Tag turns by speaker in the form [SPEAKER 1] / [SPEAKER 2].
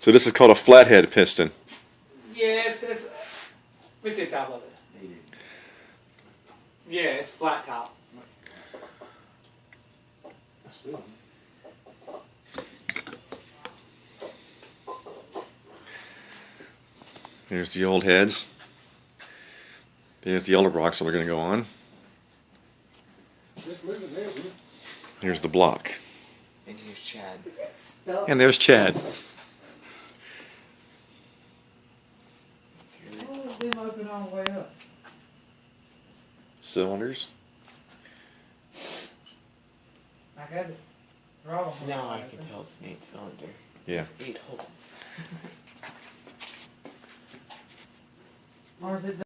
[SPEAKER 1] So this is called a flathead piston.
[SPEAKER 2] Yes, let me see the top of it. Yeah, it's flat top.
[SPEAKER 1] There's the old heads. There's the older blocks that are going to go on. Here's the block.
[SPEAKER 3] And here's Chad.
[SPEAKER 1] And there's Chad.
[SPEAKER 4] What was them open all the way up?
[SPEAKER 1] Cylinders.
[SPEAKER 4] I got it. Draw them.
[SPEAKER 3] Now I can tell it's an 8-cylinder.
[SPEAKER 1] Yeah.
[SPEAKER 3] 8 holes.
[SPEAKER 4] Or is it